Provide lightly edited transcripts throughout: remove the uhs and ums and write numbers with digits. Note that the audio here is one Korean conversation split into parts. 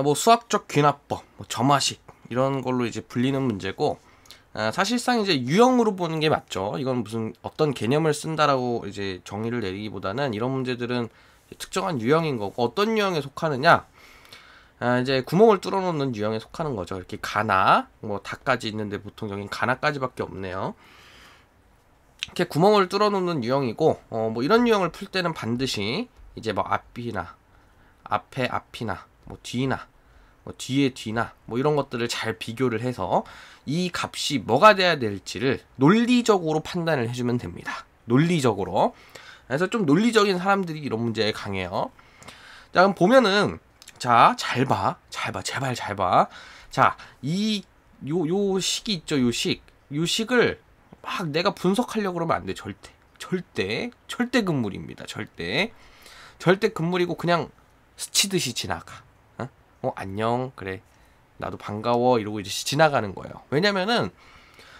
뭐 수학적 귀납법, 뭐 점화식 이런 걸로 이제 불리는 문제고, 사실상 이제 유형으로 보는 게 맞죠. 이건 무슨 어떤 개념을 쓴다라고 이제 정의를 내리기보다는 이런 문제들은 특정한 유형인 거고, 어떤 유형에 속하느냐, 이제 구멍을 뚫어놓는 유형에 속하는 거죠. 이렇게 가나, 뭐 다까지 있는데 보통 여긴 가나까지밖에 없네요. 이렇게 구멍을 뚫어놓는 유형이고, 뭐 이런 유형을 풀 때는 반드시 이제 뭐 앞이나 앞에 앞이나 뭐 뒤나 뭐 뒤에 뒤나 뭐 이런 것들을 잘 비교를 해서 이 값이 뭐가 돼야 될지를 논리적으로 판단을 해주면 됩니다. 논리적으로. 그래서 좀 논리적인 사람들이 이런 문제에 강해요. 자, 그럼 보면은, 자, 잘 봐. 제발 잘 봐. 자, 요 식이 있죠, 요 식. 요 식을 막 내가 분석하려고 그러면 안 돼, 절대 금물입니다, 절대 금물이고 그냥 스치듯이 지나가. 안녕, 그래. 나도 반가워. 이러고 이제 지나가는 거예요. 왜냐면은,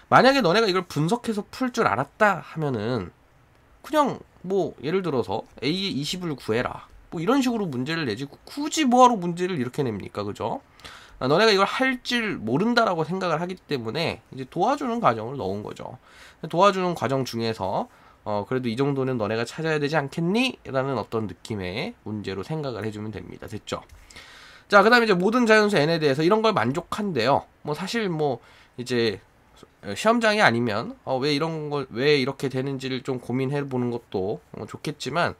만약에 너네가 이걸 분석해서 풀 줄 알았다 하면은, 그냥 뭐, 예를 들어서 A의 20을 구해라. 뭐 이런 식으로 문제를 내지 굳이 뭐하러 문제를 이렇게 냅니까? 그죠? 너네가 이걸 할 줄 모른다라고 생각을 하기 때문에 이제 도와주는 과정을 넣은 거죠. 도와주는 과정 중에서 그래도 이 정도는 너네가 찾아야 되지 않겠니? 라는 어떤 느낌의 문제로 생각을 해주면 됩니다. 됐죠? 자, 그 다음에 이제 모든 자연수 n에 대해서 이런 걸 만족한대요. 뭐 사실 뭐 이제 시험장이 아니면 왜 이런 걸 왜 이렇게 되는지를 좀 고민해 보는 것도 좋겠지만,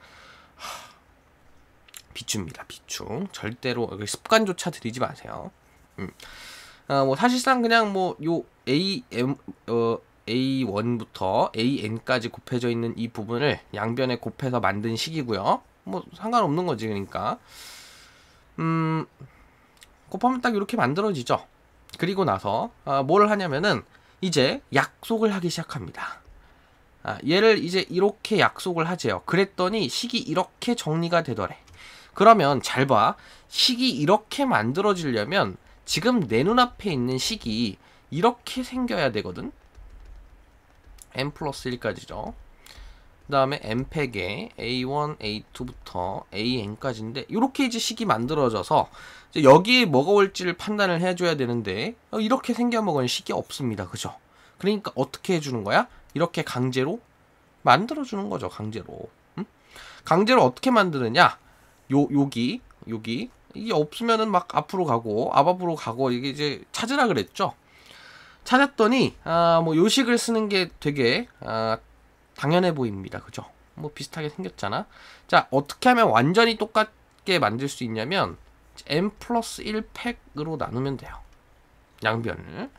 비추입니다. 비추. 절대로 습관조차 들이지 마세요. 뭐 사실상 그냥 뭐 요 A1부터 AN까지 곱해져 있는 이 부분을 양변에 곱해서 만든 식이고요. 뭐 상관없는 거지. 그러니까 곱하면 딱 이렇게 만들어지죠. 그리고 나서 뭘 하냐면은 이제 약속을 하기 시작합니다. 얘를 이제 이렇게 약속을 하재요. 그랬더니 식이 이렇게 정리가 되더래. 그러면 잘 봐. 식이 이렇게 만들어지려면 지금 내 눈앞에 있는 식이 이렇게 생겨야 되거든. n 플러스 1까지죠. 그 다음에 n팩에 a1, a2부터 an까지인데 이렇게 이제 식이 만들어져서 이제 여기에 뭐가 올지를 판단을 해줘야 되는데 이렇게 생겨먹은 식이 없습니다. 그죠? 그러니까 어떻게 해주는 거야? 이렇게 강제로 만들어주는 거죠. 강제로. 강제로 어떻게 만드느냐? 여기 이게 없으면은 막 앞으로 가고 앞으로 가고 이게 이제 찾으라 그랬죠. 찾았더니 뭐 요식을 쓰는 게 되게 당연해 보입니다. 그죠? 뭐 비슷하게 생겼잖아. 자, 어떻게 하면 완전히 똑같게 만들 수 있냐면 n 플러스 1팩으로 나누면 돼요. 양변을.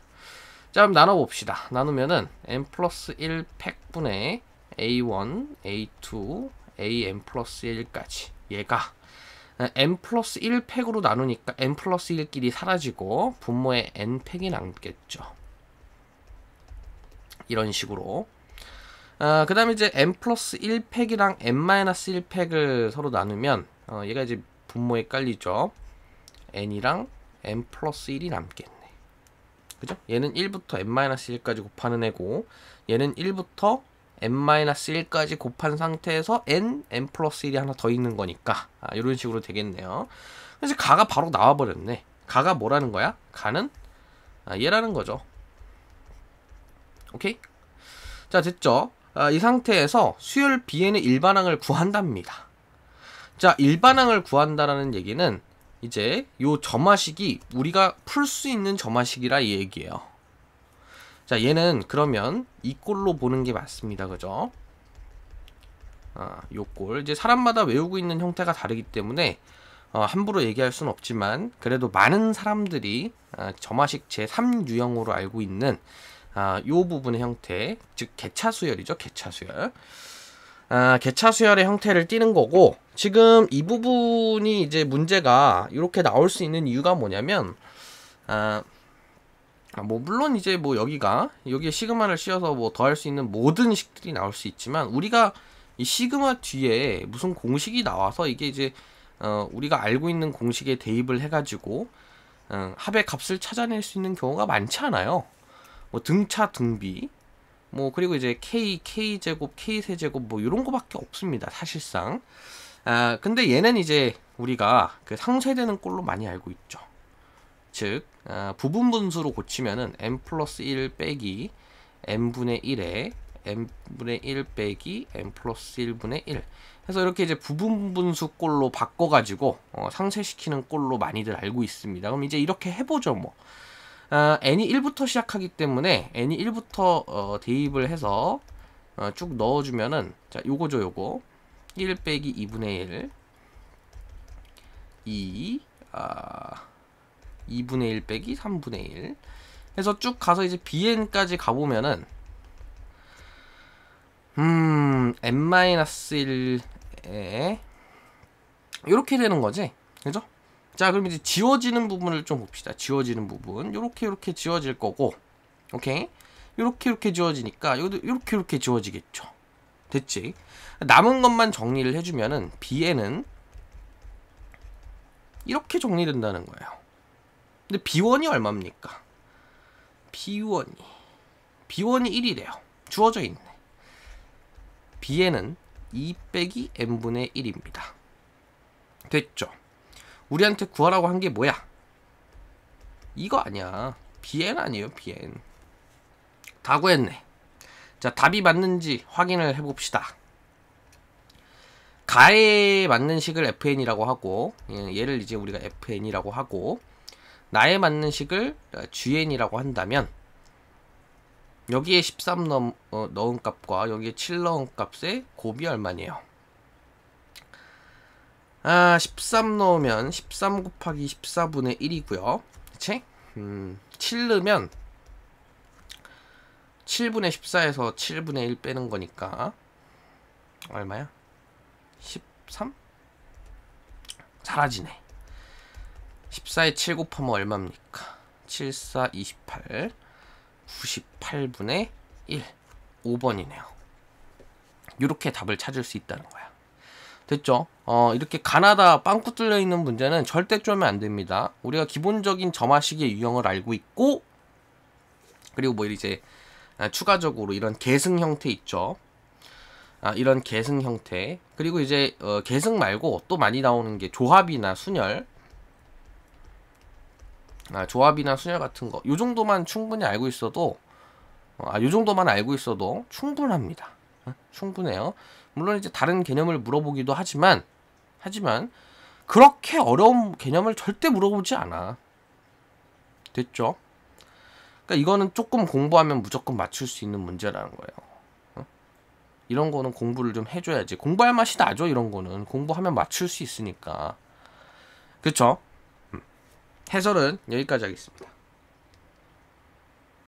자, 그럼 나눠봅시다. 나누면은 n 플러스 1팩분의 a1, a2, an 플러스 1까지 얘가 n 플러스 1팩으로 나누니까 n 플러스 1끼리 사라지고 분모에 n팩이 남겠죠. 이런 식으로. 그 다음에 이제 n 플러스 1팩이랑 n 마이너스 1팩을 서로 나누면 얘가 이제 분모에 깔리죠. n이랑 n 플러스 1이 남겠네. 그죠? 얘는 1부터 n 마이너스 1까지 곱하는 애고 얘는 1부터 n-1까지 곱한 상태에서 n 플러스 1이 하나 더 있는 거니까 이런 식으로 되겠네요. 그래서 가가 바로 나와버렸네. 가가 뭐라는 거야? 가는 얘라는 거죠. 오케이? 자, 됐죠? 이 상태에서 수열 bn의 일반항을 구한답니다. 자, 일반항을 구한다라는 얘기는 이제 요 점화식이 우리가 풀 수 있는 점화식이라 이 얘기예요. 자, 얘는 그러면 이 꼴로 보는 게 맞습니다. 그죠? 요 꼴. 이제 사람마다 외우고 있는 형태가 다르기 때문에 함부로 얘기할 수는 없지만 그래도 많은 사람들이 점화식 제3유형으로 알고 있는 요 부분의 형태, 즉 개차수열이죠. 개차수열. 개차수열의 형태를 띠는 거고, 지금 이 부분이 이제 문제가 이렇게 나올 수 있는 이유가 뭐냐면 뭐 물론 이제 뭐 여기에 시그마를 씌워서 뭐 더 할 수 있는 모든 식들이 나올 수 있지만 우리가 이 시그마 뒤에 무슨 공식이 나와서 이게 이제 우리가 알고 있는 공식에 대입을 해가지고 합의 값을 찾아낼 수 있는 경우가 많지 않아요. 뭐 등차 등비 뭐 그리고 이제 k제곱 k세제곱 뭐 이런 거밖에 없습니다. 사실상. 근데 얘는 이제 우리가 그 상쇄되는 꼴로 많이 알고 있죠. 즉 부분 분수로 고치면은 n 플러스 1 빼기 n분의 1에 n분의 1 빼기 n 플러스 1분의 1 해서 이렇게 이제 부분 분수 꼴로 바꿔가지고 상쇄시키는 꼴로 많이들 알고 있습니다. 그럼 이제 이렇게 해보죠 뭐. n이 1부터 시작하기 때문에 n이 1부터 대입을 해서 쭉 넣어주면은 자 요거죠 요거 1 빼기 2분의 1 2분의 1 빼기 3분의 1 해서 쭉 가서 이제 bn까지 가보면은 n-1에 이렇게 되는 거지 그죠? 자 그럼 이제 지워지는 부분을 좀 봅시다. 지워지는 부분 요렇게 지워질 거고 오케이 요렇게 지워지니까 이것도 요렇게 지워지겠죠. 됐지? 남은 것만 정리를 해주면은 bn은 이렇게 정리된다는 거예요. 근데 b1이 얼마입니까? b1이 1이래요. 주어져 있네. bn은 2 빼기 n분의 1입니다. 됐죠? 우리한테 구하라고 한 게 뭐야? 이거 아니야. bn 아니에요, bn. 다 구했네. 자, 답이 맞는지 확인을 해봅시다. 가에 맞는 식을 fn이라고 하고, 얘를 이제 우리가 fn이라고 하고, 나에 맞는 식을 gn이라고 한다면, 여기에 13 넣은 값과 여기에 7 넣은 값의 곱이 얼마네요? 13 넣으면 13 곱하기 14분의 1이고요. 그치? 7 넣으면 7분의 14에서 7분의 1 빼는 거니까 얼마야? 13? 사라지네. 14에 7 곱하면 얼마입니까? 7, 4, 28 98분의 1 5번이네요. 이렇게 답을 찾을 수 있다는 거야. 됐죠? 이렇게 가나다 빵꾸 뚫려 있는 문제는 절대 쪼면 안 됩니다. 우리가 기본적인 점화식의 유형을 알고 있고, 그리고 뭐 이제 추가적으로 이런 계승 형태 있죠. 이런 계승 형태. 그리고 이제 계승 말고 또 많이 나오는 게 조합이나 순열. 조합이나 순열 같은 거. 요 정도만 충분히 알고 있어도 요 정도만 알고 있어도 충분합니다. 충분해요. 물론 이제 다른 개념을 물어보기도 하지만 그렇게 어려운 개념을 절대 물어보지 않아. 됐죠? 그러니까 이거는 조금 공부하면 무조건 맞출 수 있는 문제라는 거예요. 이런 거는 공부를 좀 해줘야지. 공부할 맛이 나죠. 이런 거는 공부하면 맞출 수 있으니까. 그쵸? 해설은 여기까지 하겠습니다.